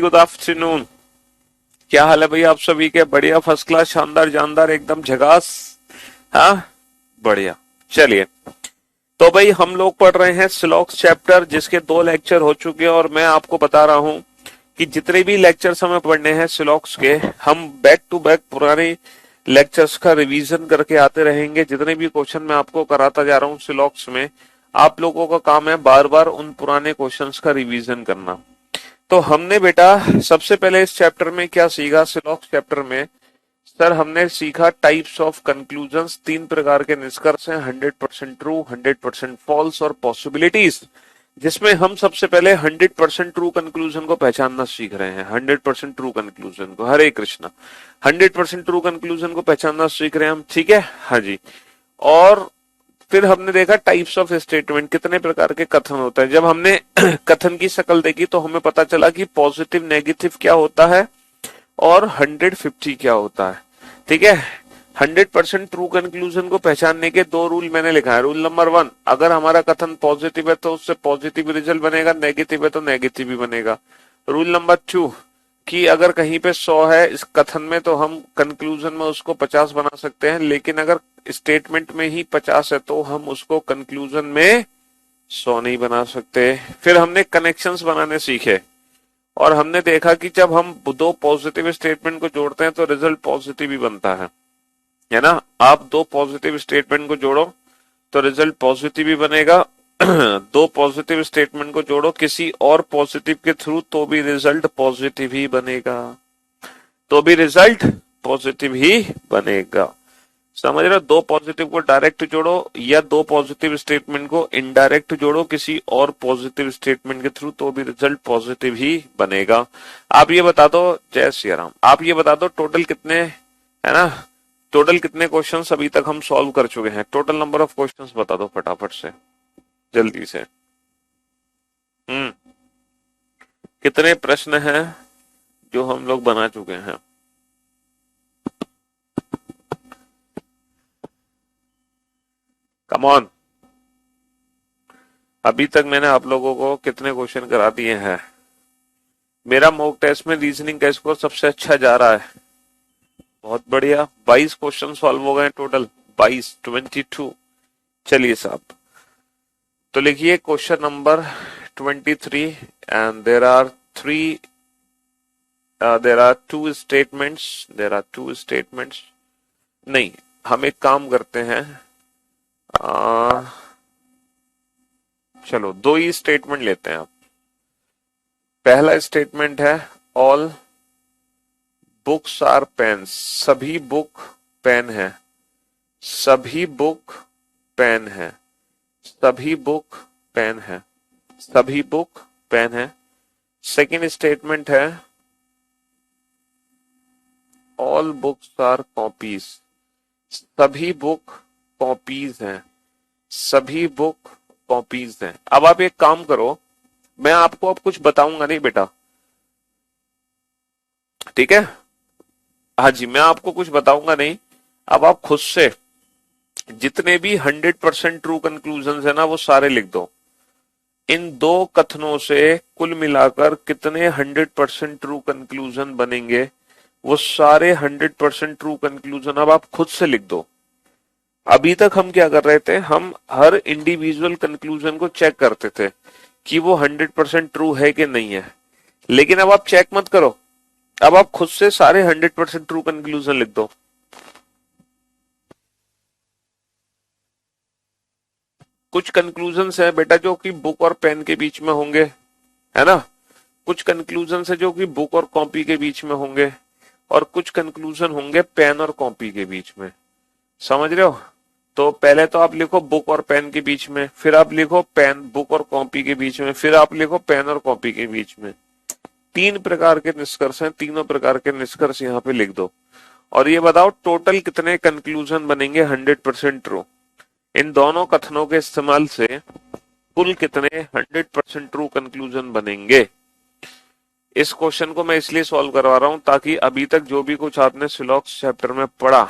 Good afternoon. क्या हाल है भाई आप सभी के? बढ़िया, फर्स्ट क्लास, शानदार, जानदार, एकदम झकास। हाँ, बढ़िया। चलिए, तो भाई हम लोग पढ़ रहे हैं स्लॉक्स चैप्टर, जिसके 2 लेक्चर हो चुके हैं और मैं आपको बता रहा हूं कि जितने भी लेक्चर्स हमें पढ़ने हैं स्लॉक्स के, हम बैक टू बैक पुराने लेक्चर्स का रिवीजन करके आते रहेंगे। जितने भी क्वेश्चन मैं आपको कराता जा रहा हूँ स्लॉक्स में, आप लोगों का काम है बार बार उन पुराने क्वेश्चंस का रिवीजन करना। तो हमने बेटा सबसे पहले इस चैप्टर में क्या सीखा? सिलॉक्स चैप्टर में सर हमने सीखा टाइप्स ऑफ कंक्लूजन्स। 3 प्रकार के निष्कर्ष हैं, 100% ट्रू, 100% फॉल्स और पॉसिबिलिटीज, जिसमें हम सबसे पहले 100% ट्रू कंक्लूजन को पहचानना सीख रहे हैं। 100% ट्रू कंक्लूजन को, हरे कृष्णा, 100% ट्रू कंक्लूजन को पहचानना सीख रहे हैं हम, ठीक है? हाँ जी। और फिर हमने देखा टाइप्स ऑफ स्टेटमेंट, कितने प्रकार के कथन होते हैं। जब हमने कथन की शक्ल देखी तो हमें पता चला कि पॉजिटिव नेगेटिव क्या होता है और 150 क्या होता है, ठीक है? 100% ट्रू कंक्लूजन को पहचानने के 2 रूल मैंने लिखा है। रूल नंबर 1, अगर हमारा कथन पॉजिटिव है तो उससे पॉजिटिव रिजल्ट बनेगा, नेगेटिव है तो नेगेटिव ही बनेगा। रूल नंबर 2, कि अगर कहीं पे 100 है इस कथन में तो हम कंक्लूजन में उसको 50 बना सकते हैं, लेकिन अगर स्टेटमेंट में ही 50 है तो हम उसको कंक्लूजन में 100 नहीं बना सकते। फिर हमने कनेक्शंस बनाने सीखे और हमने देखा कि जब हम 2 पॉजिटिव स्टेटमेंट को जोड़ते हैं तो रिजल्ट पॉजिटिव ही बनता है ना? आप 2 पॉजिटिव स्टेटमेंट को जोड़ो तो रिजल्ट पॉजिटिव ही बनेगा। 2 पॉजिटिव स्टेटमेंट को जोड़ो किसी और पॉजिटिव के थ्रू तो भी रिजल्ट पॉजिटिव ही बनेगा, तो भी रिजल्ट पॉजिटिव ही बनेगा। समझ रहे हो? 2 पॉजिटिव को डायरेक्ट जोड़ो या 2 पॉजिटिव स्टेटमेंट को इनडायरेक्ट जोड़ो किसी और पॉजिटिव स्टेटमेंट के थ्रू तो भी रिजल्ट पॉजिटिव ही बनेगा। आप ये बता दो, जय श्री राम, आप ये बता दो टोटल कितने, है ना, टोटल कितने क्वेश्चंस अभी तक हम सॉल्व कर चुके हैं? टोटल नंबर ऑफ क्वेश्चंस बता दो फटाफट से, जल्दी से। कितने प्रश्न हैं जो हम लोग बना चुके हैं? कम ऑन, अभी तक मैंने आप लोगों को कितने क्वेश्चन करा दिए हैं? मेरा मॉक टेस्ट में रीजनिंग का स्कोर सबसे अच्छा जा रहा है। बहुत बढ़िया, 22 क्वेश्चन सॉल्व हो गए टोटल, 22। चलिए साहब, तो लिखिए question number 23 and there are two statements. नहीं, हम एक काम करते हैं, चलो 2 ही स्टेटमेंट लेते हैं आप। पहला स्टेटमेंट है ऑल बुक्स आर पेन्स, सभी बुक पेन है, सभी बुक पेन है, सभी बुक पेन है, सभी बुक पेन है। सेकेंड स्टेटमेंट है ऑल बुक्स आर कॉपीज, सभी बुक कॉपीज हैं, सभी बुक कॉपीज हैं। अब आप एक काम करो, मैं आपको अब कुछ बताऊंगा नहीं बेटा, ठीक है? हाँ जी, मैं आपको कुछ बताऊंगा नहीं। अब आप खुद से जितने भी 100% ट्रू कंक्लूजन है ना वो सारे लिख दो। इन 2 कथनों से कुल मिलाकर कितने 100% ट्रू कंक्लूजन बनेंगे, वो सारे 100% ट्रू कंक्लूजन अब आप खुद से लिख दो। अभी तक हम क्या कर रहे थे, हम हर इंडिविजुअल कंक्लूजन को चेक करते थे कि वो 100% ट्रू है कि नहीं है, लेकिन अब आप चेक मत करो, अब आप खुद से सारे 100% ट्रू कंक्लूजन लिख दो। कुछ कंक्लूजन्स है बेटा जो कि बुक और पेन के बीच में होंगे, है ना? कुछ कंक्लूजन्स है जो कि बुक और कॉपी के बीच में होंगे, और कुछ कंक्लूजन होंगे पेन और कॉपी के बीच में। समझ रहे हो? तो पहले तो आप लिखो बुक और पेन के बीच में, फिर आप लिखो पेन बुक और कॉपी के बीच में, फिर आप लिखो पेन और कॉपी के बीच में। 3 प्रकार के निष्कर्ष हैं, तीनों प्रकार के निष्कर्ष यहाँ पे लिख दो और ये बताओ टोटल कितने कंक्लूजन बनेंगे 100% ट्रू। इन दोनों कथनों के इस्तेमाल से कुल कितने 100% ट्रू कंक्लूजन बनेंगे। इस क्वेश्चन को मैं इसलिए सॉल्व करवा रहा हूं ताकि अभी तक जो भी कुछ आपने सिलॉक्स चैप्टर में पढ़ा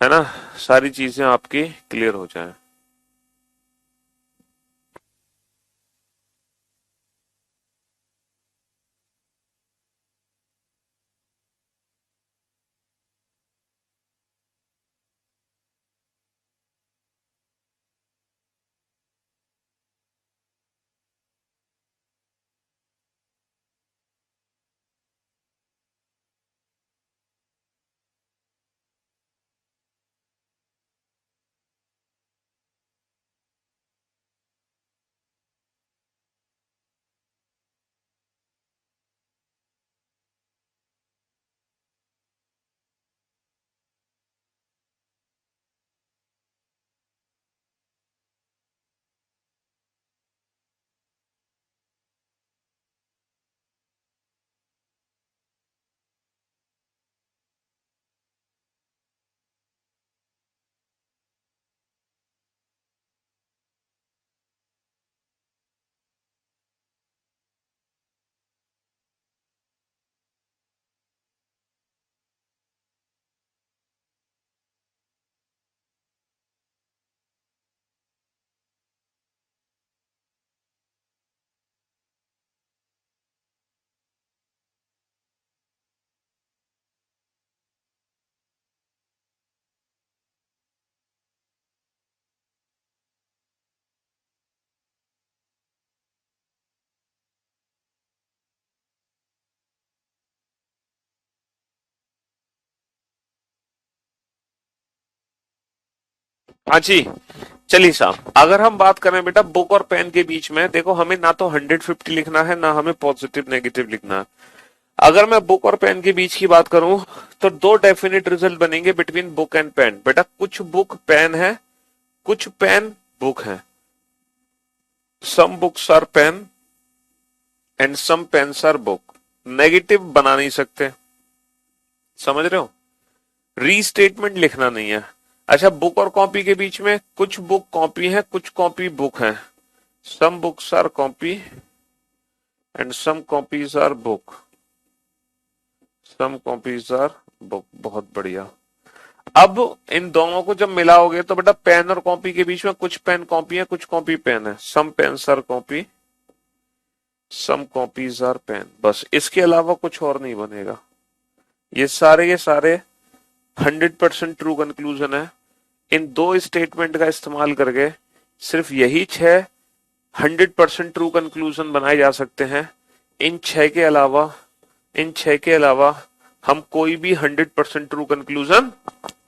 है ना, सारी चीजें आपकी क्लियर हो जाएं। हाँ जी। चलिए साहब, अगर हम बात करें बेटा बुक और पेन के बीच में, देखो हमें ना तो 150 लिखना है, ना हमें पॉजिटिव नेगेटिव लिखना है। अगर मैं बुक और पेन के बीच की बात करूं तो दो डेफिनेट रिजल्ट बनेंगे बिटवीन बुक एंड पेन। बेटा कुछ बुक पेन है, कुछ पेन बुक है। Some books are pen and some pens are book. Negative बना नहीं सकते, समझ रहे हो? रीस्टेटमेंट लिखना नहीं है। अच्छा, बुक और कॉपी के बीच में कुछ बुक कॉपी है, कुछ कॉपी बुक है। Some books are copy and some copies are book. Some copies are book. बहुत बढ़िया। अब इन दोनों को जब मिलाओगे तो बेटा पेन और कॉपी के बीच में कुछ पेन कॉपी है, कुछ कॉपी पेन है। Some pens are copy, some copies are pen. बस इसके अलावा कुछ और नहीं बनेगा। ये सारे 100% ट्रू कंक्लूजन है। इन दो स्टेटमेंट का इस्तेमाल करके सिर्फ यही 6 100% ट्रू कंक्लूजन बनाए जा सकते हैं। इन 6 के अलावा इन 6 के अलावा हम कोई भी 100% ट्रू कंक्लूजन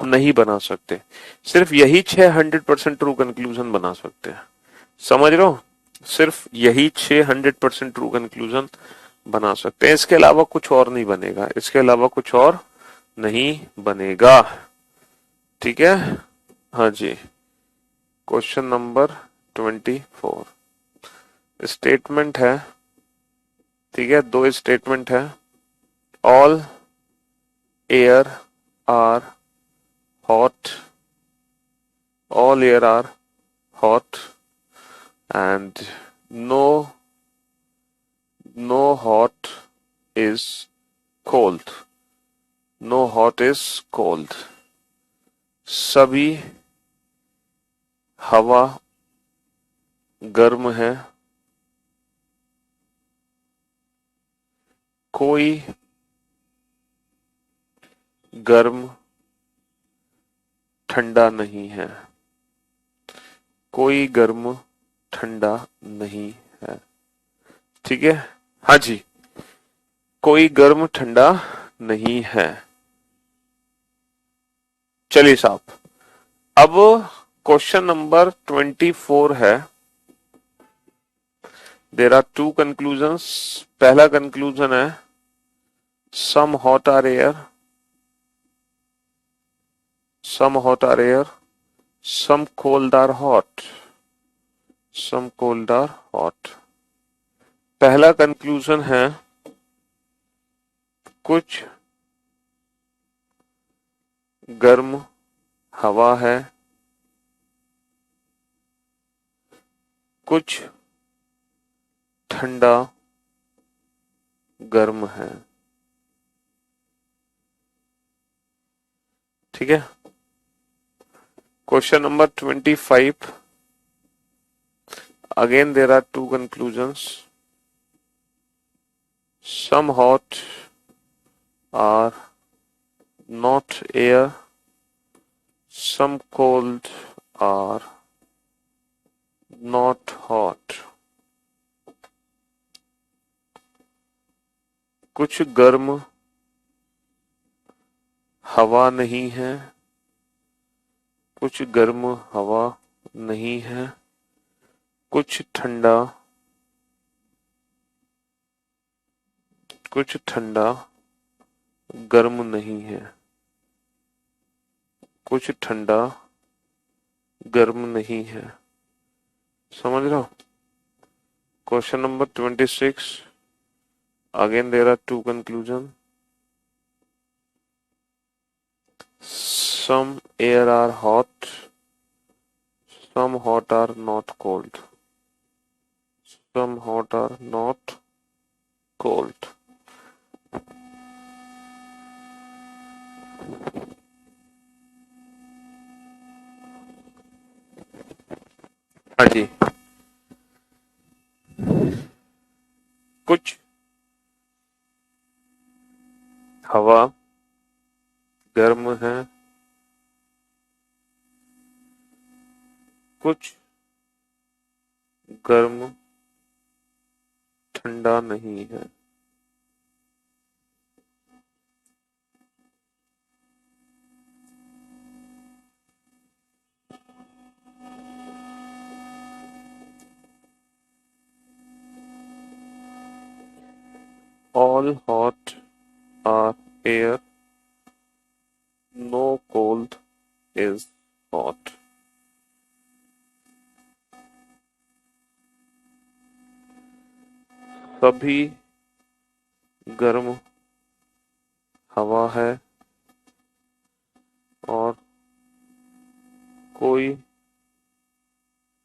नहीं बना सकते। सिर्फ यही 6 100% ट्रू कंक्लूजन बना सकते हैं। समझ रहे हो? सिर्फ यही 6 100% ट्रू कंक्लूजन बना सकते हैं। इसके अलावा कुछ और नहीं बनेगा, इसके अलावा कुछ और नहीं बनेगा। ठीक है? हाँ जी। क्वेश्चन नंबर 24 स्टेटमेंट है। ठीक है, दो स्टेटमेंट है। All air are hot, all air are hot and no hot is cold, no hot is cold। सभी हवा गर्म है, कोई गर्म ठंडा नहीं है, कोई गर्म ठंडा नहीं है। ठीक है? हाँ जी, कोई गर्म ठंडा नहीं है। चलिए साहब, अब क्वेश्चन नंबर 24 है। There are two conclusions. पहला कंक्लूजन है some hot are air, some hot are air, some cold are hot, some cold are hot। पहला कंक्लूजन है कुछ गर्म हवा है, कुछ ठंडा गर्म है। ठीक है? Question number 25 again there are two conclusions. Some hot are not air, some cold are not hot. कुछ गर्म हवा नहीं है, कुछ गर्म हवा नहीं है, कुछ ठंडा गर्म नहीं है, कुछ ठंडा गर्म नहीं है। समझ रहे हो? Question number 26 again there are two conclusion. some air are hot, some hot are not cold, some hot are not cold। हाँ जी, कुछ हवा गर्म है, कुछ गर्म ठंडा नहीं है। All hot are air, no cold is hot. सभी गर्म हवा है और कोई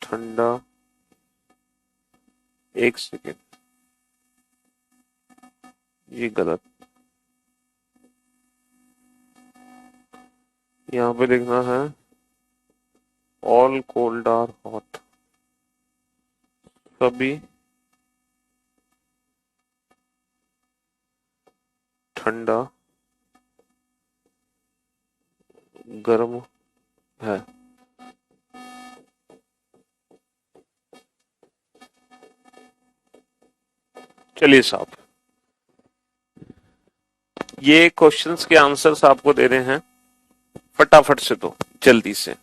ठंडा, एक सेकेंड, ये गलत, यहाँ पे लिखना है ऑल कोल्ड आर हॉट। सभी ठंडा गर्म है। चलिए साहब, ये क्वेश्चंस के आंसर्स आपको दे रहे हैं, फटाफट से दो, जल्दी से।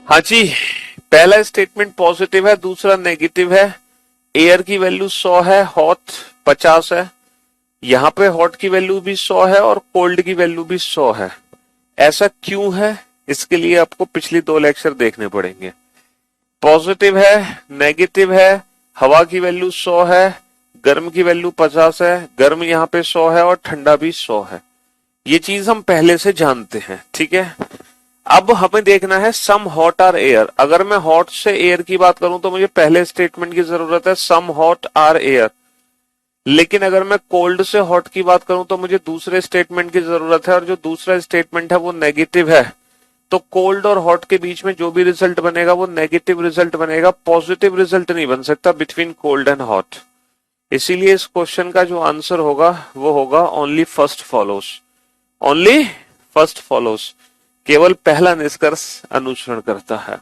हाँ जी, पहला स्टेटमेंट पॉजिटिव है, दूसरा नेगेटिव है। एयर की वैल्यू 100 है, हॉट 50 है। यहाँ पे हॉट की वैल्यू भी 100 है और कोल्ड की वैल्यू भी 100 है। ऐसा क्यों है, इसके लिए आपको पिछली 2 लेक्चर देखने पड़ेंगे। पॉजिटिव है, नेगेटिव है, हवा की वैल्यू 100 है, गर्म की वैल्यू 50 है, गर्म यहाँ पे 100 है और ठंडा भी 100 है। ये चीज हम पहले से जानते हैं, ठीक है। अब हमें देखना है सम हॉट आर एयर। अगर मैं हॉट से एयर की बात करूं तो मुझे पहले स्टेटमेंट की जरूरत है, सम हॉट आर एयर। लेकिन अगर मैं कोल्ड से हॉट की बात करूं तो मुझे दूसरे स्टेटमेंट की जरूरत है, और जो दूसरा स्टेटमेंट है वो नेगेटिव है। तो कोल्ड और हॉट के बीच में जो भी रिजल्ट बनेगा वो नेगेटिव रिजल्ट बनेगा, पॉजिटिव रिजल्ट नहीं बन सकता बिटवीन कोल्ड एंड हॉट। इसीलिए इस क्वेश्चन का जो आंसर होगा वो होगा only first follows. Only first follows, केवल पहला निष्कर्ष अनुसरण करता है।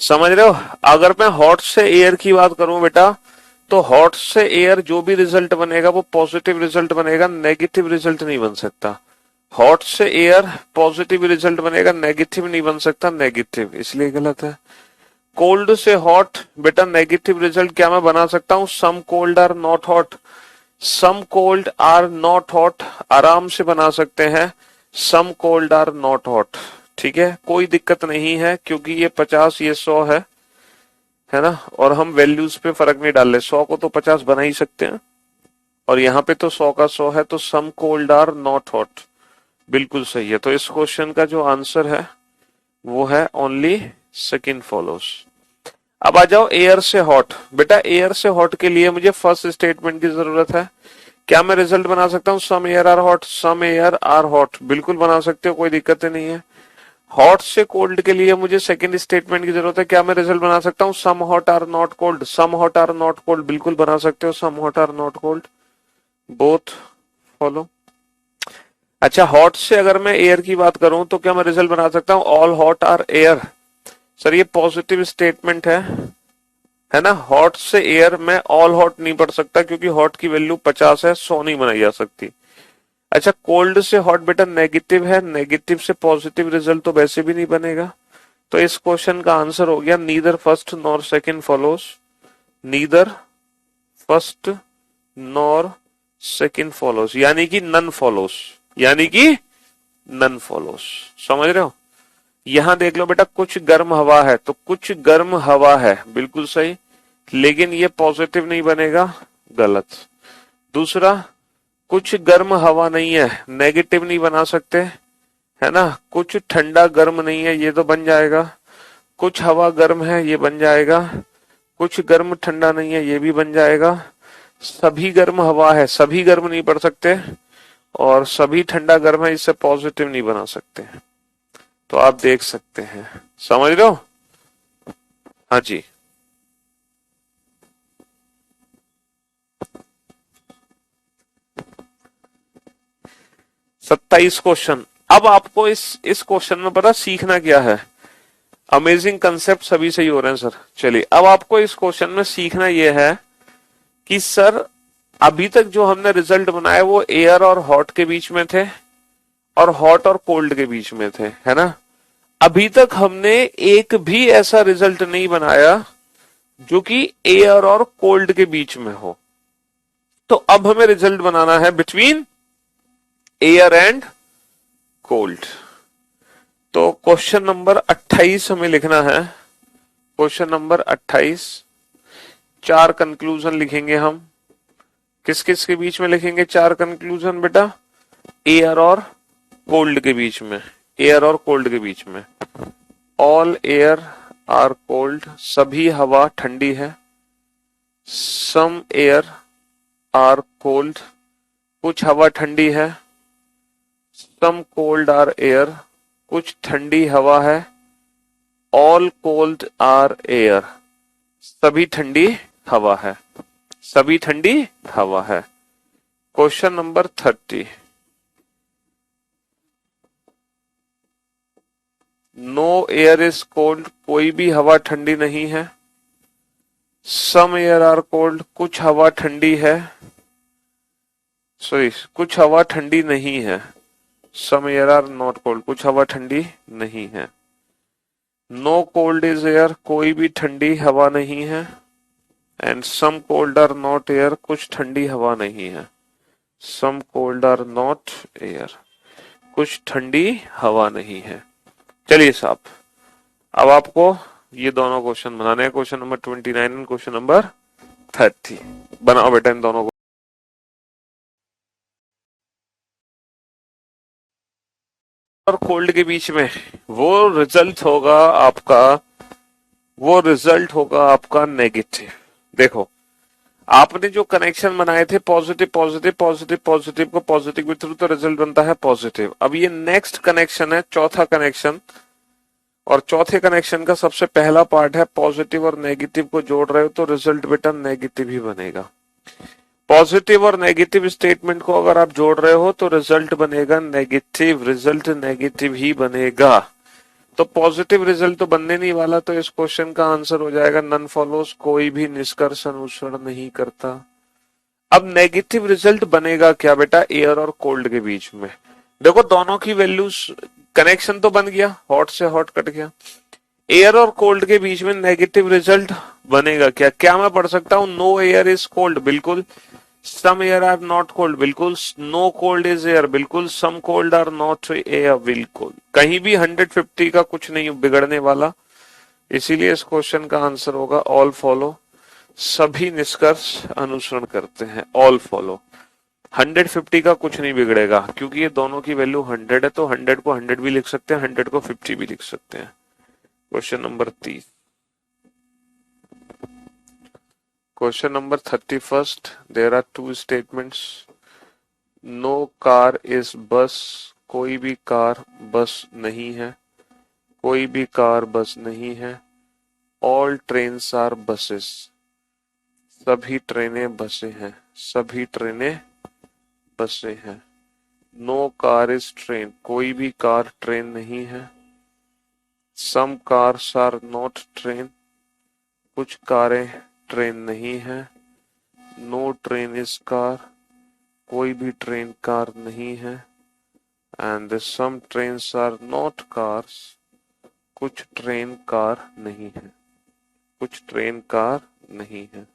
समझ रहे हो। अगर मैं हॉट से एयर की बात करूं बेटा, तो हॉट से एयर जो भी रिजल्ट बनेगा वो पॉजिटिव रिजल्ट बनेगा, नेगेटिव रिजल्ट नहीं बन सकता। हॉट से एयर पॉजिटिव रिजल्ट बनेगा, नेगेटिव नहीं बन सकता, नेगेटिव, इसलिए गलत है। कोल्ड से हॉट बेटा नेगेटिव रिजल्ट क्या मैं बना सकता हूं, some cold are not hot. Some cold are not hot आराम से बना सकते हैं, some cold are not hot. ठीक है, कोई दिक्कत नहीं है, क्योंकि ये 50 ये 100 है ना, और हम वैल्यूज पे फर्क नहीं डाल रहे। 100 को तो 50 बना ही सकते हैं, और यहाँ पे तो 100 का 100 है, तो some cold are not hot बिल्कुल सही है। तो इस क्वेश्चन का जो आंसर है वो है ओनली सेकंड फॉलोज। अब आ जाओ एयर से हॉट। बेटा एयर से हॉट के लिए मुझे फर्स्ट स्टेटमेंट की जरूरत है। क्या मैं रिजल्ट बना सकता हूँ, some air are hot, some air are hot, बिल्कुल बना सकते हो, कोई दिक्कत नहीं है। हॉट से कोल्ड के लिए मुझे सेकंड स्टेटमेंट की जरूरत है। क्या मैं रिजल्ट बना सकता हूँ, some hot are not cold, some hot are not cold, बिल्कुल बना सकते हो, some hot are not cold, both follow. अच्छा, हॉट से अगर मैं एयर की बात करूं तो क्या मैं रिजल्ट बना सकता हूं, all hot are air. Sir ये पॉजिटिव स्टेटमेंट है ना। हॉट से एयर में ऑल हॉट नहीं पढ़ सकता, क्योंकि हॉट की वैल्यू 50 है, 100 नहीं बनाई जा सकती। अच्छा, कोल्ड से हॉट बेटा नेगेटिव है, नेगेटिव से पॉजिटिव रिजल्ट तो वैसे भी नहीं बनेगा। तो इस क्वेश्चन का आंसर हो गया neither first nor second follows, neither first nor second follows, यानी कि नन फॉलोस, यानी कि नन फॉलोस। समझ रहे हो? यहां देख लो बेटा, कुछ गर्म हवा है तो कुछ गर्म हवा है, बिल्कुल सही, लेकिन ये पॉजिटिव नहीं बनेगा, गलत। दूसरा, कुछ गर्म हवा नहीं है, नेगेटिव नहीं बना सकते, है ना। कुछ ठंडा गर्म नहीं है, ये तो बन जाएगा। कुछ हवा गर्म है, ये बन जाएगा। कुछ गर्म ठंडा नहीं है, ये भी बन जाएगा। सभी गर्म हवा है, सभी गर्म नहीं पड़ सकते, और सभी ठंडा गर्म है, इससे पॉजिटिव नहीं बना सकते। तो आप देख सकते हैं, समझ रहे हो? हाँ जी। 27 क्वेश्चन। अब आपको इस क्वेश्चन में पता सीखना क्या है? अमेजिंग कंसेप्ट सभी सही हो रहे हैं सर। चलिए, अब आपको इस क्वेश्चन में सीखना यह है कि सर अभी तक जो हमने रिजल्ट बनाए वो एयर और हॉट के बीच में थे, और हॉट और कोल्ड के बीच में थे, है ना। अभी तक हमने एक भी ऐसा रिजल्ट नहीं बनाया जो कि एयर और कोल्ड के बीच में हो। तो अब हमें रिजल्ट बनाना है बिटवीन एयर एंड कोल्ड। तो क्वेश्चन नंबर 28 हमें लिखना है। क्वेश्चन नंबर 28, 4 कंक्लूजन लिखेंगे हम। किस किस के बीच में लिखेंगे 4 कंक्लूजन बेटा? एयर और कोल्ड के बीच में। एयर और कोल्ड के बीच में। ऑल एयर आर कोल्ड, सभी हवा ठंडी है। सम एयर आर कोल्ड, कुछ हवा ठंडी है। सम कोल्ड आर एयर, कुछ ठंडी हवा है। ऑल कोल्ड आर एयर, सभी ठंडी हवा है। सभी ठंडी हवा है। Question number 30, no air is cold, कोई भी हवा ठंडी नहीं है। सम एयर आर कोल्ड, कुछ हवा ठंडी है। सॉरी, कुछ हवा ठंडी नहीं है। Some air are not cold, कुछ हवा ठंडी नहीं है। नो कोल्ड इज एयर, कोई भी ठंडी हवा नहीं है। And some cold are not air, कुछ ठंडी हवा नहीं है। Some cold are not air, कुछ ठंडी हवा नहीं है। चलिए साहब, अब आपको ये दोनों क्वेश्चन बनाने हैं, question number 29 and question number 30। बनाओ बेटा इन दोनों को। और कोल्ड के बीच में वो रिजल्ट होगा आपका, वो रिजल्ट होगा आपका नेगेटिव। देखो, आपने जो कनेक्शन बनाए थे पॉजिटिव पॉजिटिव पॉजिटिव पॉजिटिव को पॉजिटिव के थ्रू, तो रिजल्ट बनता है पॉजिटिव। अब ये नेक्स्ट कनेक्शन है, चौथा कनेक्शन, और चौथे कनेक्शन का सबसे पहला पार्ट है पॉजिटिव और नेगेटिव को जोड़ रहे हो तो रिजल्ट बेटा नेगेटिव ही बनेगा। पॉजिटिव और नेगेटिव स्टेटमेंट को अगर आप जोड़ रहे हो तो रिजल्ट बनेगा नेगेटिव, रिजल्ट नेगेटिव ही बनेगा। तो पॉजिटिव रिजल्ट तो बनने नहीं वाला, तो इस क्वेश्चन का आंसर हो जाएगा नन फॉलोस, कोई भी निष्कर्ष अनुसरण नहीं करता। अब नेगेटिव रिजल्ट बनेगा क्या बेटा? एयर और कोल्ड के बीच में। देखो दोनों की वैल्यूज, कनेक्शन तो बन गया, हॉट से हॉट कट गया। एयर और कोल्ड के बीच में नेगेटिव रिजल्ट बनेगा क्या? क्या मैं पढ़ सकता हूं? नो एयर इज कोल्ड, बिल्कुल। Some air are not cold, बिल्कुल। नो कोल्ड इज एयर, बिल्कुल। Some cold are not air, बिल्कुल। कहीं भी 150 का कुछ नहीं बिगड़ने वाला, इसीलिए इस क्वेश्चन का आंसर होगा ऑल फॉलो, सभी निष्कर्ष अनुसरण करते हैं। ऑल फॉलो, 150 का कुछ नहीं बिगड़ेगा, क्योंकि ये दोनों की वैल्यू 100 है, तो 100 को 100 भी लिख सकते हैं, 100 को 50 भी लिख सकते हैं। Question number 30। Question number 31, there are 2 statements. No car is bus, कोई भी कार बस नहीं है। कोई भी कार बस नहीं है। ऑल ट्रेन्स आर बसेस, सभी ट्रेनें बसें हैं। सभी ट्रेनें बसें हैं। नो कार इज ट्रेन, कोई भी कार ट्रेन नहीं है। सम कार्स आर नॉट ट्रेन, कुछ कारें ट्रेन नहीं है। नो ट्रेन इज कार, कोई भी ट्रेन कार नहीं है। And some trains are not cars, कुछ ट्रेन कार नहीं है। कुछ ट्रेन कार नहीं है।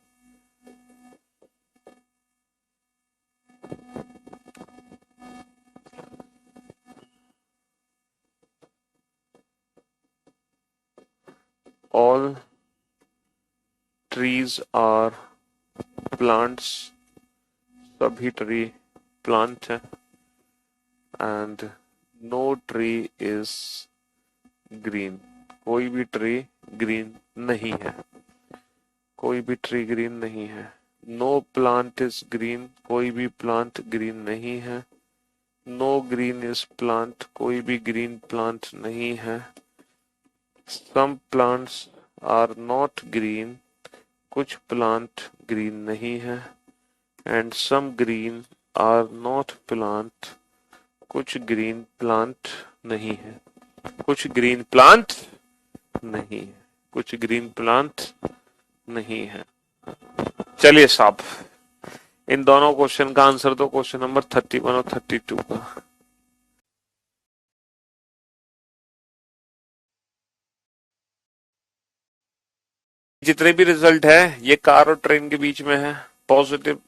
ऑल ट्रीज आर प्लांट्स, सभी ट्री प्लांट है, and no tree is green, कोई भी ट्री ग्रीन नहीं है, कोई भी ट्री ग्रीन नहीं है। नो प्लांट इज ग्रीन, कोई भी प्लांट ग्रीन नहीं है। नो ग्रीन इज प्लांट, कोई भी ग्रीन प्लांट नहीं है। Some plants are not green, कुछ प्लांट ग्रीन नहीं है। And some green are not plant, कुछ ग्रीन प्लांट नहीं है, कुछ ग्रीन प्लांट नहीं है, कुछ ग्रीन प्लांट नहीं है। चलिए साहब, इन दोनों क्वेश्चन का आंसर तो क्वेश्चन नंबर 31 और 32 का। जितने भी रिजल्ट है ये कार और ट्रेन के बीच में है, पॉजिटिव।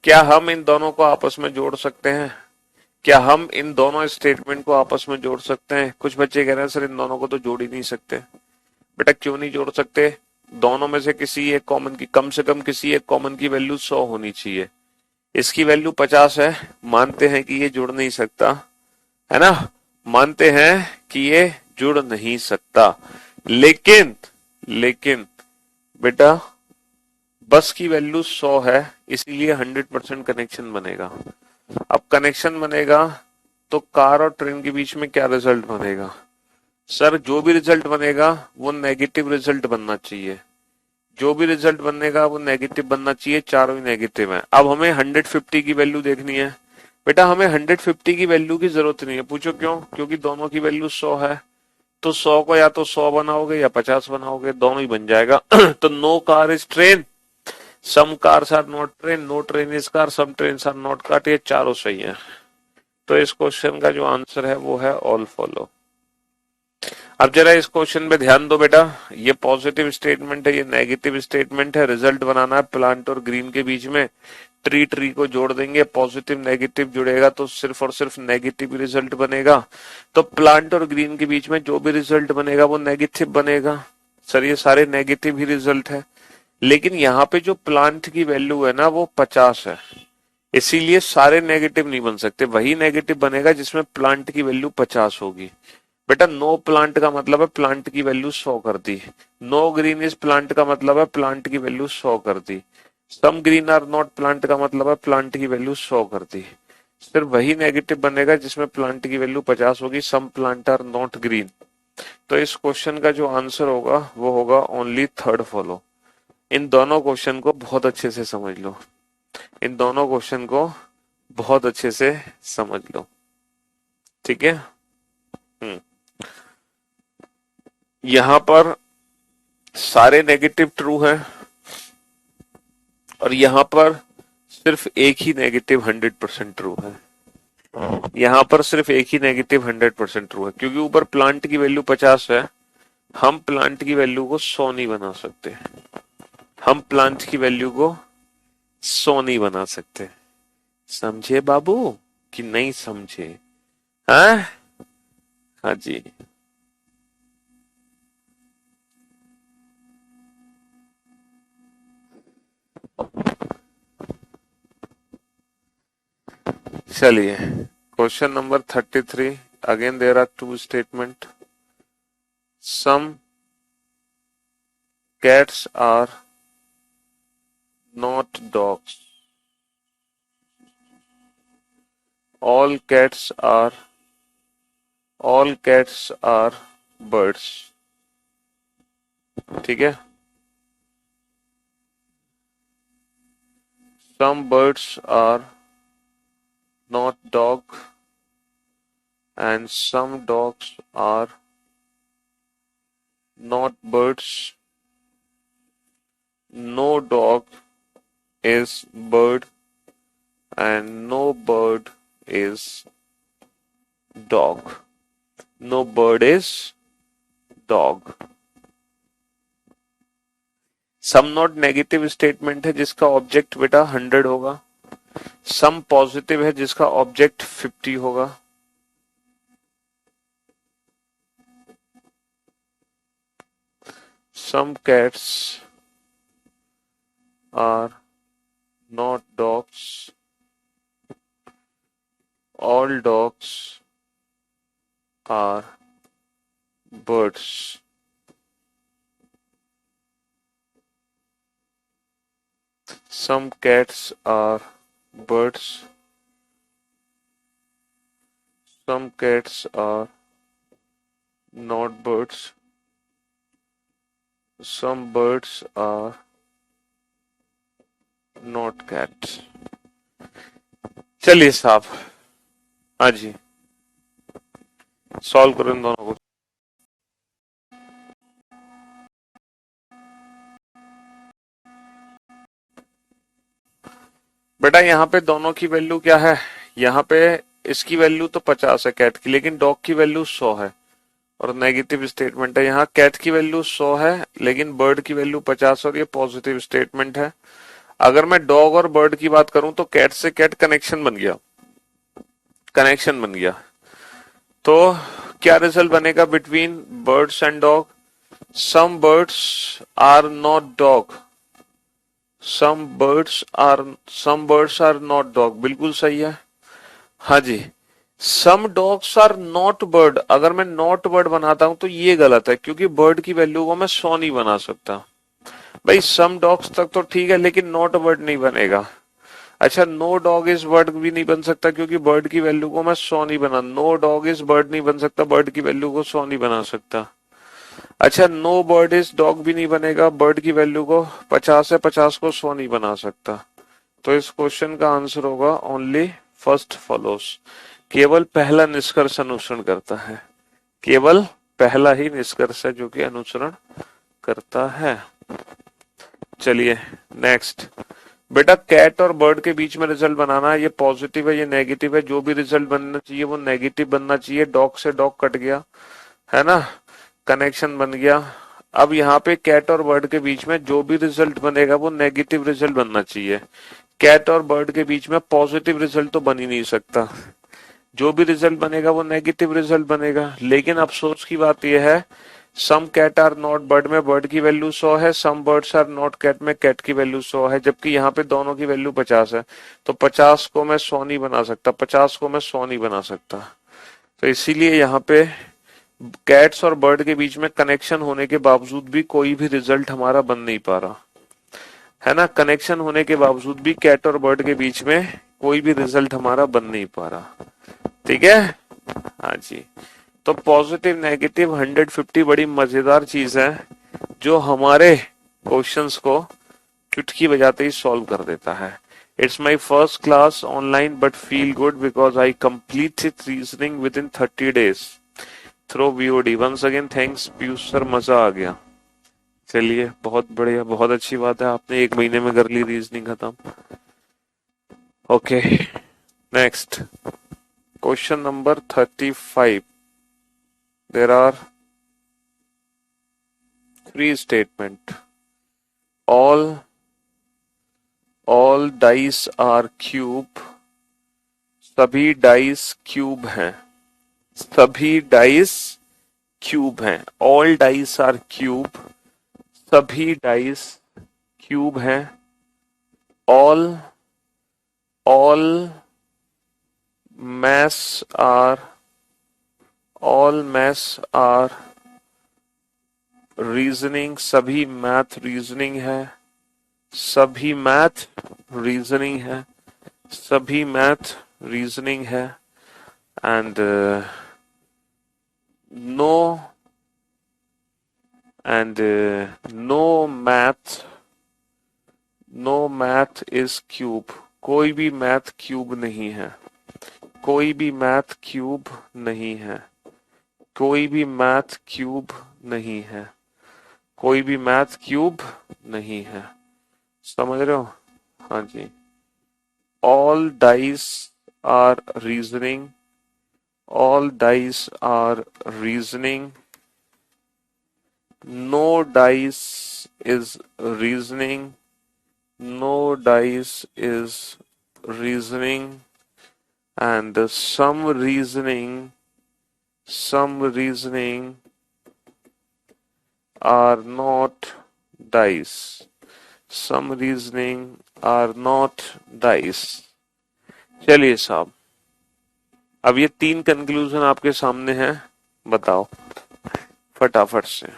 क्या हम इन दोनों को आपस में जोड़ सकते हैं? क्या हम इन दोनों स्टेटमेंट को आपस में जोड़ सकते हैं? कुछ बच्चे कह रहे हैं सर इन दोनों को तो जोड़ ही नहीं सकते। बेटा क्यों नहीं जोड़ सकते? दोनों में से किसी एक कॉमन की, कम से कम किसी एक कॉमन की वैल्यू 100 होनी चाहिए। इसकी वैल्यू 50 है, मानते हैं कि ये जुड़ नहीं सकता, है ना, मानते हैं कि ये जुड़ नहीं सकता। लेकिन लेकिन बेटा बस की वैल्यू 100 है, इसीलिए 100% कनेक्शन बनेगा। अब कनेक्शन बनेगा तो कार और ट्रेन के बीच में क्या रिजल्ट बनेगा? सर जो भी रिजल्ट बनेगा वो नेगेटिव रिजल्ट बनना चाहिए, जो भी रिजल्ट बनेगा वो नेगेटिव बनना चाहिए, चारों ही नेगेटिव है। अब हमें 150 की वैल्यू देखनी है। बेटा हमें 150 की वैल्यू की जरूरत नहीं है, पूछो क्यों? क्योंकि दोनों की वैल्यू 100 है, तो 100 को या तो 100 बनाओगे या 50 बनाओगे, दोनों ही बन जाएगा। तो no car is train, some cars are not train, no train is car, some train are not car, ये चारों सही है। तो इस क्वेश्चन का जो आंसर है वो है ऑल फॉलो। अब जरा इस क्वेश्चन पे ध्यान दो बेटा, ये पॉजिटिव स्टेटमेंट है, ये नेगेटिव स्टेटमेंट है, रिजल्ट बनाना है प्लांट और ग्रीन के बीच में। ट्री ट्री को जोड़ देंगे, पॉजिटिव नेगेटिव जुड़ेगा तो सिर्फ और सिर्फ नेगेटिव रिजल्ट बनेगा। तो प्लांट और ग्रीन के बीच में जो भी रिजल्ट बनेगा वो नेगेटिव बनेगा। सर ये सारे नेगेटिव ही रिजल्ट है, लेकिन यहाँ पे जो प्लांट की वैल्यू है ना वो 50 है, इसीलिए सारे नेगेटिव नहीं बन सकते, वही नेगेटिव बनेगा जिसमें प्लांट की वैल्यू 50 होगी। बेटा नो प्लांट का मतलब है प्लांट की वैल्यू 100 कर दी, नो ग्रीन इज प्लांट का मतलब है प्लांट की वैल्यू 100 कर दी, some green are not plant का मतलब है प्लांट की वैल्यू 100 कर दी। सिर्फ वही नेगेटिव बनेगा जिसमें प्लांट की वैल्यू 50 होगी, some plant are not green. तो इस क्वेश्चन का जो आंसर होगा वो होगा ओनली थर्ड फॉलो। इन दोनों क्वेश्चन को बहुत अच्छे से समझ लो, इन दोनों क्वेश्चन को बहुत अच्छे से समझ लो, ठीक है। यहां पर सारे नेगेटिव ट्रू हैं और यहां पर सिर्फ एक ही नेगेटिव 100% ट्रू है। यहां पर सिर्फ एक ही नेगेटिव 100% ट्रू है, क्योंकि ऊपर प्लांट की वैल्यू 50 है, हम प्लांट की वैल्यू को 100 नहीं बना सकते, हम प्लांट की वैल्यू को 100 नहीं बना सकते। समझे बाबू कि नहीं समझे? हाँ हाँ जी। चलिए question number 33, again there are two statement. सम cats are not dogs, all cats are birds, ठीक है। some birds are not dog and some dogs are not birds, no dog is bird and no bird is dog, no bird is dog। Some not negative statement है जिसका object बेटा 100 होगा, some positive है जिसका object 50 होगा। some cats are not dogs, all dogs are birds. Some cats are birds, some cats are not birds, some birds are not cats. चलिए साहब, हाँ जी, सॉल्व करो इन दोनों को। बेटा यहाँ पे दोनों की वैल्यू क्या है? यहाँ पे इसकी वैल्यू तो 50 है कैट की, लेकिन डॉग की वैल्यू 100 है और नेगेटिव स्टेटमेंट है। यहाँ कैट की वैल्यू 100 है लेकिन बर्ड की वैल्यू 50 और ये पॉजिटिव स्टेटमेंट है। अगर मैं डॉग और बर्ड की बात करूं तो कैट से कैट कनेक्शन बन गया, कनेक्शन बन गया। तो क्या रिजल्ट बनेगा between birds and dog? Some birds are not dog, some birds are not dog, बिल्कुल सही है। हाँ जी, some dogs are not bird, अगर मैं नॉट बर्ड बनाता हूं तो ये गलत है क्योंकि बर्ड की वैल्यू को मैं 100 नहीं बना सकता। भाई सम डॉग्स तक तो ठीक है लेकिन नॉट बर्ड नहीं बनेगा। अच्छा, नो डॉग इज बर्ड भी नहीं बन सकता क्योंकि बर्ड की वैल्यू को मैं 100 नहीं बना, नो डॉग इज बर्ड नहीं बन सकता, बर्ड की वैल्यू को 100 नहीं बना सकता। अच्छा, नो बर्ड इज डॉग भी नहीं बनेगा, बर्ड की वैल्यू को 50 है, 50 को 100 नहीं बना सकता। तो इस क्वेश्चन का आंसर होगा ओनली फर्स्ट फॉलोस, केवल पहला निष्कर्ष अनुसरण करता है, केवल पहला ही निष्कर्ष है जो कि अनुसरण करता है। चलिए नेक्स्ट। बेटा कैट और बर्ड के बीच में रिजल्ट बनाना है, ये पॉजिटिव है ये नेगेटिव है, जो भी रिजल्ट बनना चाहिए वो नेगेटिव बनना चाहिए। डॉग से डॉग कट गया है ना, कनेक्शन बन गया। अब यहाँ पे कैट और बर्ड के बीच में जो भी रिजल्ट बनेगा वो नेगेटिव रिजल्ट बनना चाहिए। कैट और बर्ड के बीच में पॉजिटिव रिजल्ट तो बन ही नहीं सकता, जो भी रिजल्ट बनेगा वो नेगेटिव रिजल्ट बनेगा। लेकिन अफसोस की बात यह है, some cat are not bird में बर्ड की वैल्यू 100 है, some birds are not cat में कैट की वैल्यू 100 है, जबकि यहाँ पे दोनों की वैल्यू 50 है। तो 50 को मैं 100 नहीं बना सकता, 50 को मैं 100 नहीं बना सकता। तो इसीलिए यहाँ पे कैट्स और बर्ड के बीच में कनेक्शन होने के बावजूद भी कोई भी रिजल्ट हमारा बन नहीं पा रहा है ना, कनेक्शन होने के बावजूद भी कैट और बर्ड के बीच में कोई भी रिजल्ट हमारा बन नहीं पा रहा। ठीक है, हाँ जी। तो पॉजिटिव नेगेटिव 150 बड़ी मजेदार चीज है जो हमारे क्वेश्चंस को चुटकी बजाते ही सॉल्व कर देता है। It's my first class online but feel good because I completed reasoning within 30 days through VOD. Once again thanks Piyush sir, मजा आ गया। चलिए बहुत बढ़िया, बहुत अच्छी बात है, आपने 1 महीने में कर ली रीजनिंग खत्म। Okay next, question number 35। There are 3 statements. All dice are cube. सभी डाइस क्यूब हैं, सभी डाइस क्यूब हैं। All dice are cube. सभी डाइस क्यूब हैं। All mass are all mass are reasoning, सभी मैथ रीजनिंग है, सभी मैथ रीजनिंग है, सभी मैथ रीजनिंग है। And no no math is cube, कोई भी मैथ क्यूब नहीं है, कोई भी मैथ क्यूब नहीं है, कोई भी मैथ क्यूब नहीं है, कोई भी मैथ क्यूब नहीं है। समझ रहे हो? हाँ जी। All dice are reasoning, all dice are reasoning, no dice is reasoning, no dice is reasoning, and some reasoning are not dice. Some reasoning are not dice. चलिए साहब, अब ये तीन कंक्लूजन आपके सामने हैं, बताओ फटाफट से।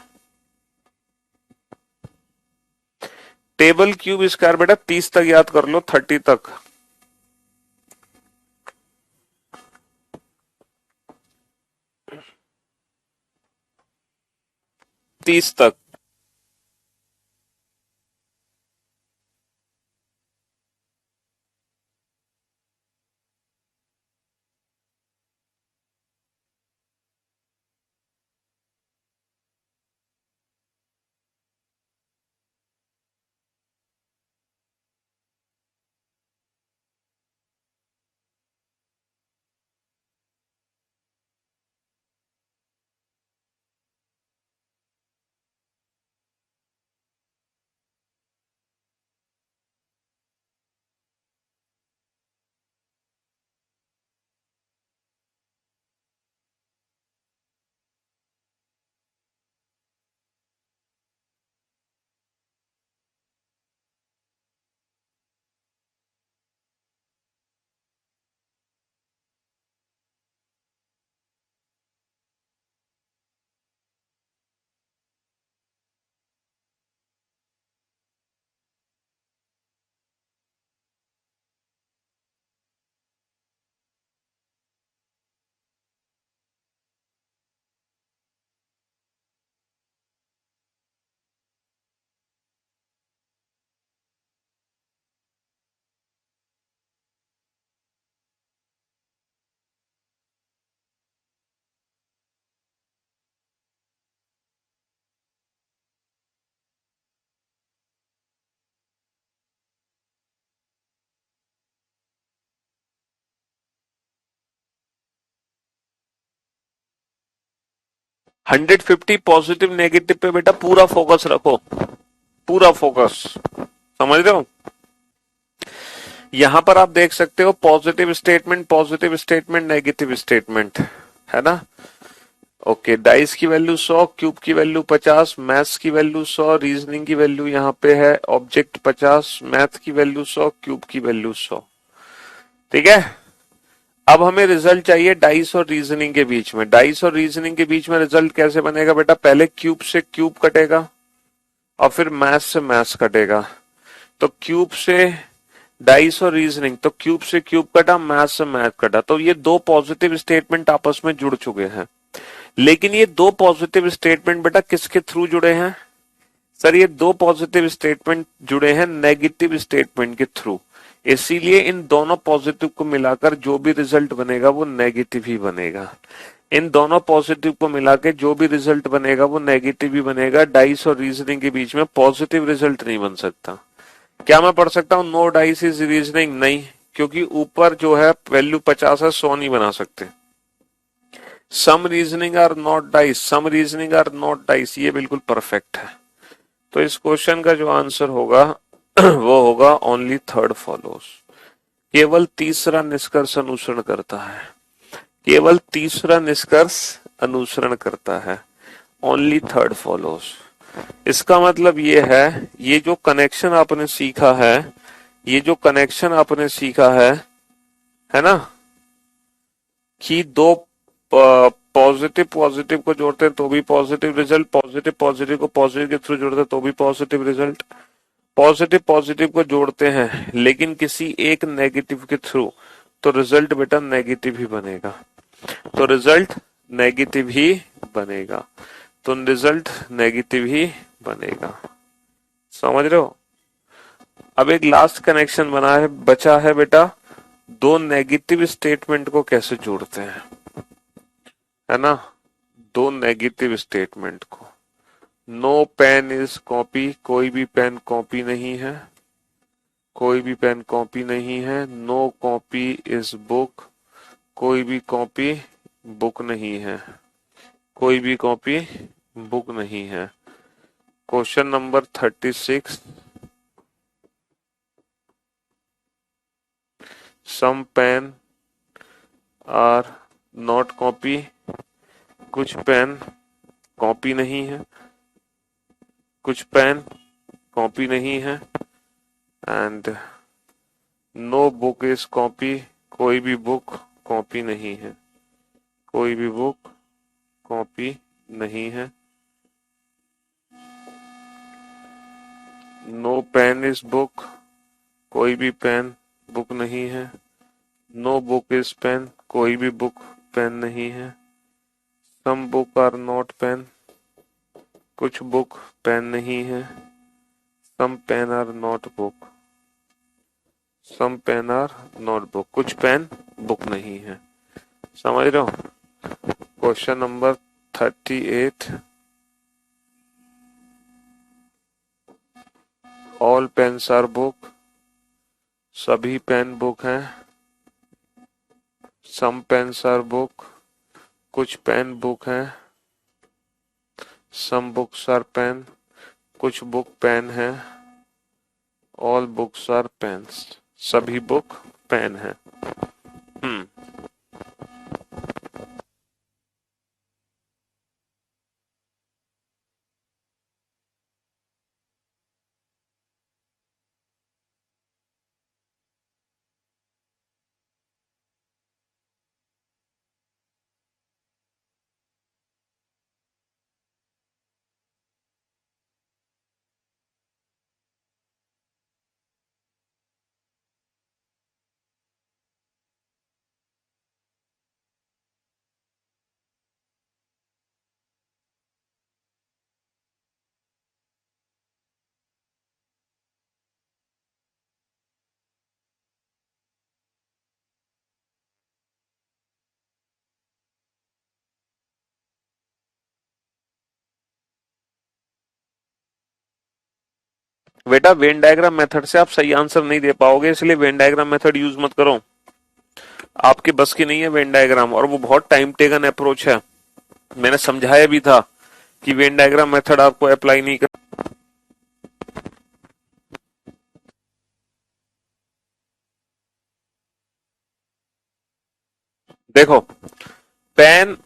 टेबल क्यूब स्क्वायर बेटा 30 तक याद कर लो, 30 तक। 30 तक। हंड्रेड फिफ्टी पॉजिटिव नेगेटिव पे बेटा पूरा फोकस रखो, पूरा फोकस। समझ रहे हो? यहां पर आप देख सकते हो पॉजिटिव स्टेटमेंट नेगेटिव स्टेटमेंट, है ना? ओके, डाइस की वैल्यू 100, क्यूब की वैल्यू 50, मैथ्स की वैल्यू 100, रीजनिंग की वैल्यू यहाँ पे है ऑब्जेक्ट 50, मैथ की वैल्यू 100, क्यूब की वैल्यू 100। ठीक है, अब हमें रिजल्ट चाहिए डाइस और रीजनिंग के बीच में। डाइस और रीजनिंग के बीच में रिजल्ट कैसे बनेगा बेटा? पहले क्यूब से क्यूब कटेगा और फिर मैथ्स से मैथ्स कटेगा। तो क्यूब से डाइस और रीजनिंग, तो क्यूब से क्यूब कटा, मैथ से मैथ कटा, तो ये दो पॉजिटिव स्टेटमेंट आपस में जुड़ चुके हैं। लेकिन ये दो पॉजिटिव स्टेटमेंट बेटा किसके थ्रू जुड़े हैं? सर ये दो पॉजिटिव स्टेटमेंट जुड़े हैं नेगेटिव स्टेटमेंट के थ्रू। इसीलिए इन दोनों पॉजिटिव को मिलाकर जो भी रिजल्ट बनेगा वो नेगेटिव ही बनेगा। इन दोनों पॉजिटिव को मिला के जो भी रिजल्ट बनेगा वो नेगेटिव ही बनेगा। डाइस और रीजनिंग के बीच में पॉजिटिव रिजल्ट नहीं बन सकता। क्या मैं पढ़ सकता हूं नो डाइस इज रीजनिंग? नहीं, क्योंकि ऊपर जो है वैल्यू 50 है, 100 नहीं बना सकते। Some reasoning are not dice, some reasoning are not dice, ये बिल्कुल परफेक्ट है। तो इस क्वेश्चन का जो आंसर होगा वो होगा ओनली थर्ड फॉलोस। केवल तीसरा निष्कर्ष अनुसरण करता है, केवल तीसरा निष्कर्ष अनुसरण करता है, ओनली थर्ड फॉलोस। इसका मतलब ये है, ये जो कनेक्शन आपने सीखा है, ये जो कनेक्शन आपने सीखा है ना, कि दो पॉजिटिव पॉजिटिव को जोड़ते हैं तो भी पॉजिटिव रिजल्ट, पॉजिटिव पॉजिटिव को पॉजिटिव के थ्रू जोड़ते हैं तो भी पॉजिटिव रिजल्ट, पॉजिटिव पॉजिटिव को जोड़ते हैं लेकिन किसी एक नेगेटिव के थ्रू, तो रिजल्ट बेटा नेगेटिव ही बनेगा। तो रिजल्ट नेगेटिव ही बनेगा, तो रिजल्ट नेगेटिव ही बनेगा। समझ रहे हो? अब एक लास्ट कनेक्शन बना है, बचा है बेटा, दो नेगेटिव स्टेटमेंट को कैसे जोड़ते हैं, है ना? दो नेगेटिव स्टेटमेंट को। नो पेन इज कॉपी, कोई भी पेन कॉपी नहीं है, कोई भी पेन कॉपी नहीं है। नो कॉपी इज बुक, कोई भी कॉपी बुक नहीं है, कोई भी कॉपी बुक नहीं है। Question number 36, some pen are not copy, कुछ पेन कॉपी नहीं है, कुछ पेन कॉपी नहीं है, and no book is copy, कोई भी बुक कॉपी नहीं है, कोई भी बुक कॉपी नहीं है। नो पेन इज बुक, कोई भी पेन बुक नहीं है। नो बुक इज पेन, कोई भी बुक पेन नहीं है। Some book are not pen, कुछ बुक पेन नहीं है। Some pen are not book, some pen are not book, कुछ पेन बुक नहीं है। समझ रहे हो? Question number 38, all pens are book, सभी पेन बुक हैं। सम पेन्स आर बुक, कुछ पेन बुक हैं। सम बुक्स आर पेन, कुछ बुक पेन है। ऑल बुक्स आर पेन्स, सभी बुक पेन है। बेटा वेन डायग्राम मेथड से आप सही आंसर नहीं दे पाओगे, इसलिए वेन डायग्राम मेथड यूज मत करो। आपकी बस की नहीं है वेन डायग्राम, और वो बहुत टाइम टेकन अप्रोच है। मैंने समझाया भी था कि वेन डायग्राम मेथड आपको अप्लाई नहीं कर। देखो, पेन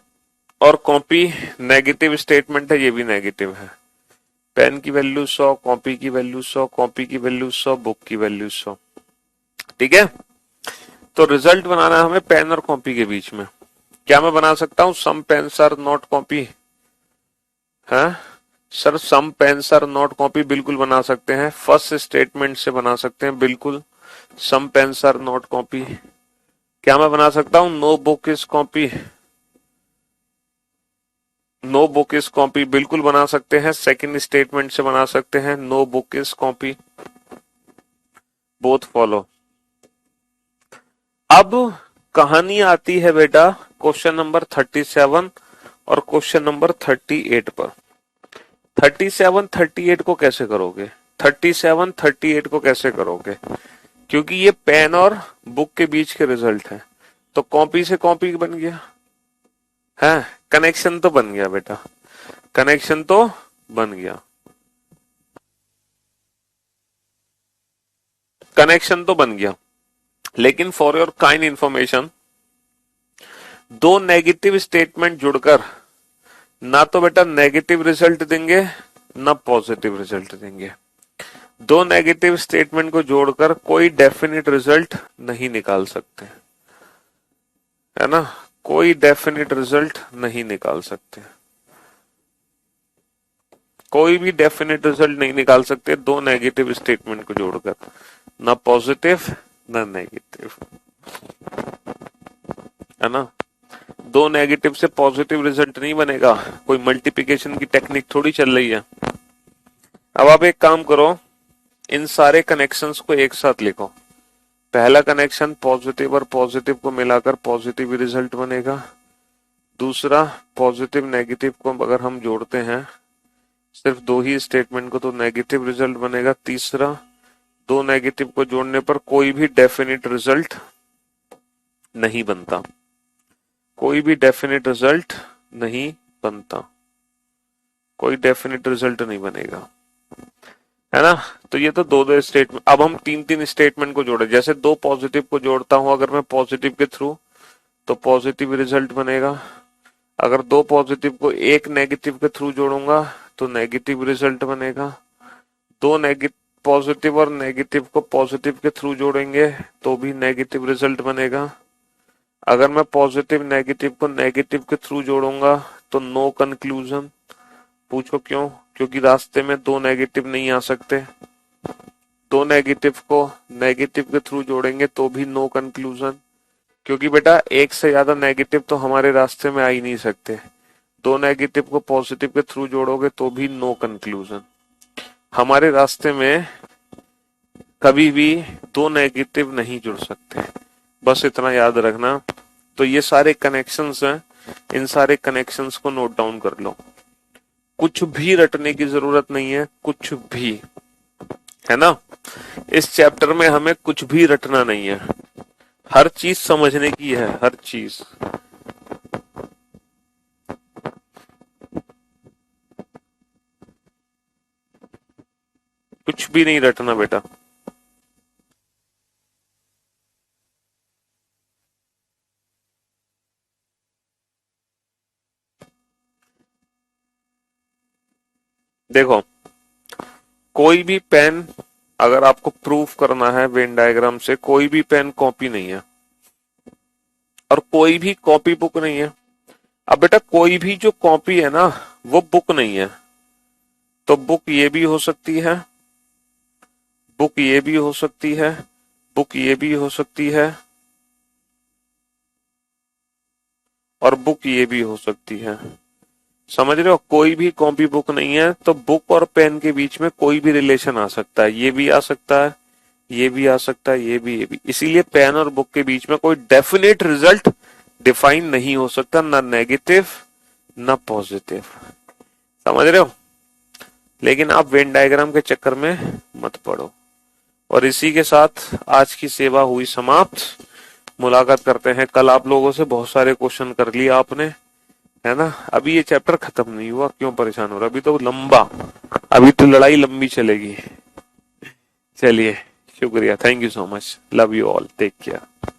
और कॉपी नेगेटिव स्टेटमेंट है, ये भी नेगेटिव है। पेन की वैल्यू 100, कॉपी की वैल्यू 100, कॉपी की वैल्यू 100, बुक की वैल्यू 100। ठीक है, तो रिजल्ट बनाना है हमें पेन और कॉपी के बीच में। क्या मैं बना सकता हूं some pens are not copy? है sir, some pens are not copy बिल्कुल बना सकते हैं, फर्स्ट स्टेटमेंट से बना सकते हैं बिल्कुल। Some pens are not copy. क्या मैं बना सकता हूं no book is copy? No book is copy बिल्कुल बना सकते हैं, सेकंड स्टेटमेंट से बना सकते हैं no book is copy. Both follow. अब कहानी आती है बेटा क्वेश्चन नंबर 37 और क्वेश्चन नंबर 38 पर। 37 38 को कैसे करोगे? 37 38 को कैसे करोगे? क्योंकि ये पेन और बुक के बीच के रिजल्ट है, तो कॉपी से कॉपी बन गया है, कनेक्शन तो बन गया बेटा, कनेक्शन तो बन गया, कनेक्शन तो बन गया। लेकिन फॉर योर काइंड इंफॉर्मेशन, दो नेगेटिव स्टेटमेंट जुड़कर ना तो बेटा नेगेटिव रिजल्ट देंगे ना पॉजिटिव रिजल्ट देंगे। दो नेगेटिव स्टेटमेंट को जोड़कर कोई डेफिनेट रिजल्ट नहीं निकाल सकते, है ना, कोई डेफिनेट रिजल्ट नहीं निकाल सकते, कोई भी डेफिनेट रिजल्ट नहीं निकाल सकते दो नेगेटिव स्टेटमेंट को जोड़कर, ना पॉजिटिव ना नेगेटिव, है ना। दो नेगेटिव से पॉजिटिव रिजल्ट नहीं बनेगा, कोई मल्टीप्लिकेशन की टेक्निक थोड़ी चल रही है। अब आप एक काम करो, इन सारे कनेक्शंस को एक साथ लिखो। पहला कनेक्शन पॉजिटिव और पॉजिटिव को मिलाकर पॉजिटिव रिजल्ट बनेगा। दूसरा पॉजिटिव नेगेटिव को अगर हम जोड़ते हैं सिर्फ दो ही स्टेटमेंट को तो नेगेटिव रिजल्ट बनेगा। तीसरा, दो नेगेटिव को जोड़ने पर कोई भी डेफिनेट रिजल्ट नहीं बनता, कोई भी डेफिनेट रिजल्ट नहीं बनता, कोई डेफिनेट रिजल्ट नहीं बनेगा, है ना। तो ये तो दो दो स्टेटमेंट। अब हम तीन तीन स्टेटमेंट को जोड़े, जैसे दो पॉजिटिव को जोड़ता हूं अगर मैं पॉजिटिव के थ्रू तो पॉजिटिव रिजल्ट बनेगा। अगर दो पॉजिटिव को एक नेगेटिव के थ्रू जोड़ूंगा तो नेगेटिव रिजल्ट बनेगा। दो नेगेटिव पॉजिटिव और नेगेटिव को पॉजिटिव के थ्रू जोड़ेंगे तो भी नेगेटिव रिजल्ट बनेगा। अगर मैं पॉजिटिव नेगेटिव को नेगेटिव के थ्रू जोड़ूंगा तो नो कंक्लूजन। पूछो क्यों? क्योंकि रास्ते में दो नेगेटिव नहीं आ सकते। दो नेगेटिव को नेगेटिव के थ्रू जोड़ेंगे तो भी नो कंक्लूजन, क्योंकि बेटा एक से ज्यादा नेगेटिव तो हमारे रास्ते में आ ही नहीं सकते। दो नेगेटिव को पॉजिटिव के थ्रू जोड़ोगे तो भी नो कंक्लूजन। हमारे रास्ते में कभी भी दो नेगेटिव नहीं जुड़ सकते, बस इतना याद रखना। तो ये सारे कनेक्शंस हैं, इन सारे कनेक्शंस को नोट डाउन कर लो। कुछ भी रटने की जरूरत नहीं है, कुछ भी, है ना। इस चैप्टर में हमें कुछ भी रटना नहीं है, हर चीज समझने की है, हर चीज। कुछ भी नहीं रटना बेटा। देखो, कोई भी पेन, अगर आपको प्रूफ करना है वेन डायग्राम से, कोई भी पेन कॉपी नहीं है और कोई भी कॉपी बुक नहीं है। अब बेटा कोई भी जो कॉपी है ना वो बुक नहीं है, तो बुक ये भी हो सकती है, बुक ये भी हो सकती है, बुक ये भी हो सकती है और बुक ये भी हो सकती है। समझ रहे हो? कोई भी कॉपी बुक नहीं है, तो बुक और पेन के बीच में कोई भी रिलेशन आ सकता है। ये भी आ सकता है, ये भी आ सकता है, ये भी। इसीलिए पेन और बुक के बीच में कोई डेफिनेट रिजल्ट डिफाइन नहीं हो सकता, ना नेगेटिव ना पॉजिटिव। समझ रहे हो? लेकिन आप वेन डायग्राम के चक्कर में मत पड़ो। और इसी के साथ आज की सेवा हुई समाप्त। मुलाकात करते हैं कल। आप लोगों से बहुत सारे क्वेश्चन कर लिए आपने, है ना। अभी ये चैप्टर खत्म नहीं हुआ, क्यों परेशान हो रहा? अभी तो लंबा, अभी तो लड़ाई लंबी चलेगी। चलिए, शुक्रिया, thank you so much, love you all, take care.